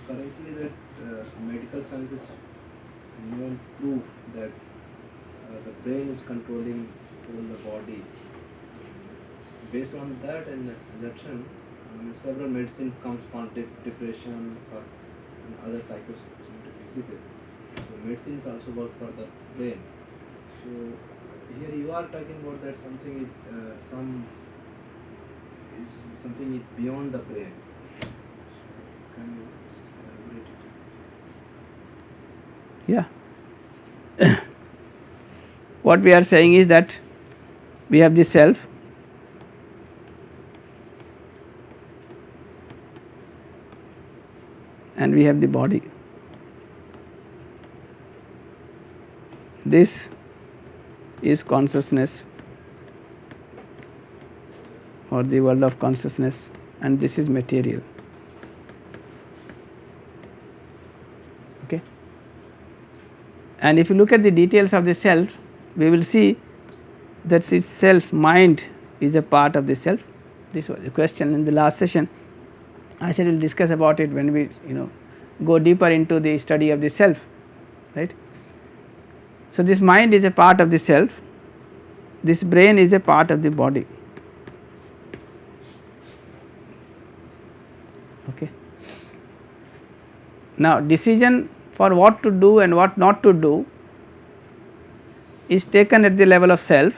currently that medical science is known proof that the brain is controlling all the body. Based on that and assumption, several medicines comes for depression or other psychosomatic diseases. So medicines also work for the brain. So here you are talking about that something is something is beyond the brain. Can you elaborate it? Yeah. What we are saying is that we have the self, and we have the body. This is consciousness or the world of consciousness, and this is material. Okay. And if you look at the details of the self, we will see that its self, mind is a part of the self. This was the question in the last session. I said we will discuss about it when we go deeper into the study of the self, right. So, this mind is a part of the self, this brain is a part of the body. Okay. Now, decision for what to do and what not to do is taken at the level of self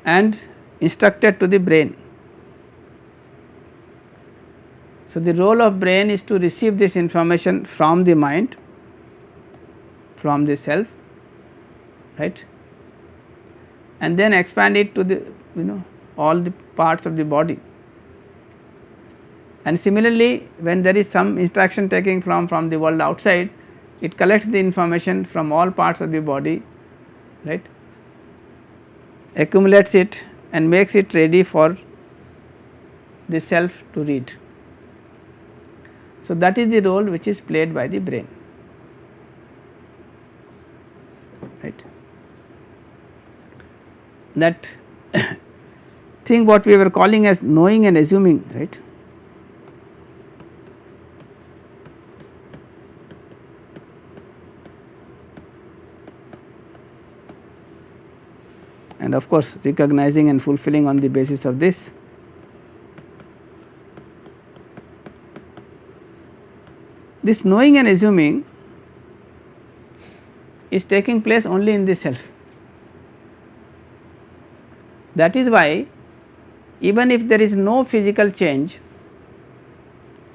and instructed to the brain. So, the role of brain is to receive this information from the mind, from the self, right, and then expand it to the all the parts of the body. And similarly, when there is some interaction taking from the world outside, it collects the information from all parts of the body, right, accumulates it and makes it ready for the self to read. So, that is the role which is played by the brain, right. That thing what we were calling as knowing and assuming, right. And of course, recognizing and fulfilling on the basis of this. This knowing and assuming is taking place only in the self. That is why even if there is no physical change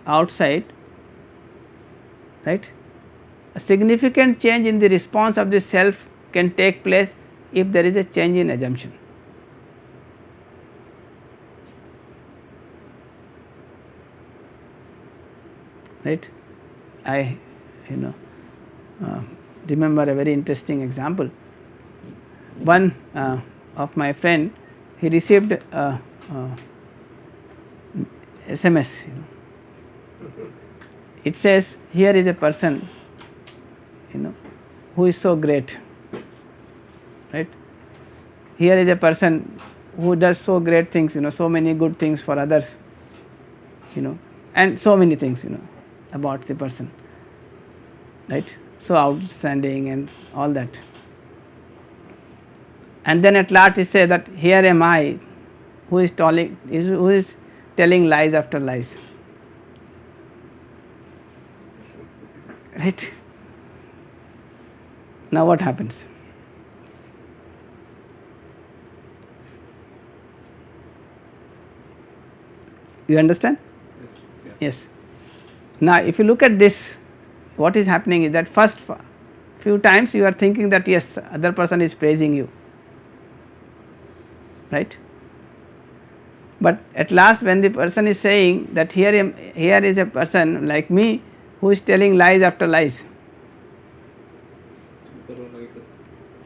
outside, right, a significant change in the response of the self can take place if there is a change in assumption. Right. I remember a very interesting example. One of my friend, he received SMS. It says, here is a person, who is so great, right. Here is a person who does so great things, so many good things for others, and so many things, about the person, right, so outstanding and all that. And then at last he says that here am I who is telling lies after lies, right. Now what happens? You understand? Yes. Yes. Now, if you look at this, what is happening is that first few times you are thinking that yes, other person is praising you, right. But at last when the person is saying that here is a person like me who is telling lies after lies.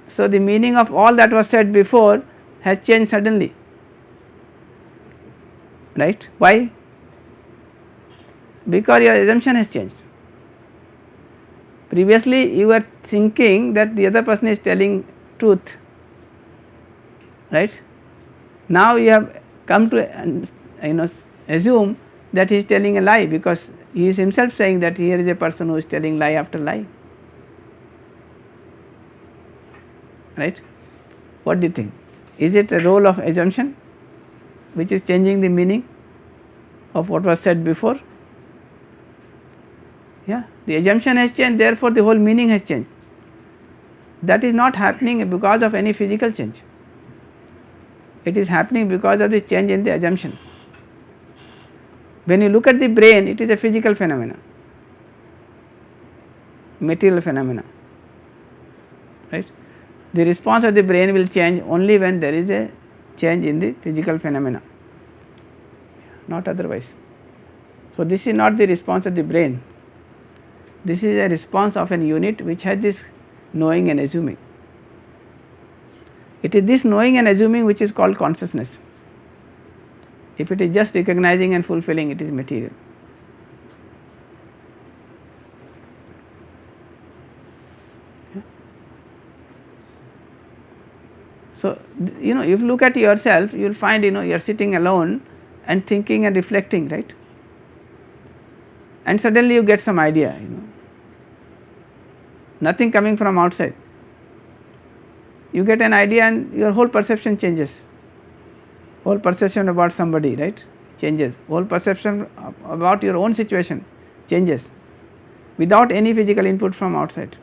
So, the meaning of all that was said before has changed suddenly, right. Why? Because your assumption has changed. Previously you were thinking that the other person is telling truth, right. Now you have come to assume that he is telling a lie, because he is himself saying that here is a person who is telling lie after lie, right. What do you think? Is it a role of assumption which is changing the meaning of what was said before? Yeah, the assumption has changed, therefore the whole meaning has changed. That is not happening because of any physical change. It is happening because of the change in the assumption. When you look at the brain, it is a physical phenomena, material phenomena, right. The response of the brain will change only when there is a change in the physical phenomena, not otherwise. So, this is not the response of the brain, this is a response of an unit which has this knowing and assuming. It is this knowing and assuming which is called consciousness. If it is just recognizing and fulfilling, it is material. So, if you look at yourself, you will find you are sitting alone and thinking and reflecting, right, and suddenly you get some idea, nothing coming from outside, you get an idea and your whole perception changes, whole perception about somebody, right, changes, whole perception about your own situation changes without any physical input from outside.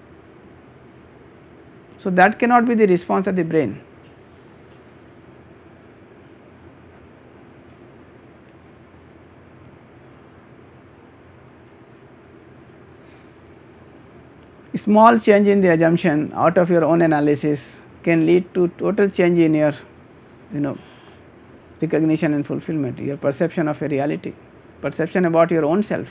So, that cannot be the response of the brain. Small change in the assumption out of your own analysis can lead to total change in your recognition and fulfillment, your perception of a reality, perception about your own self.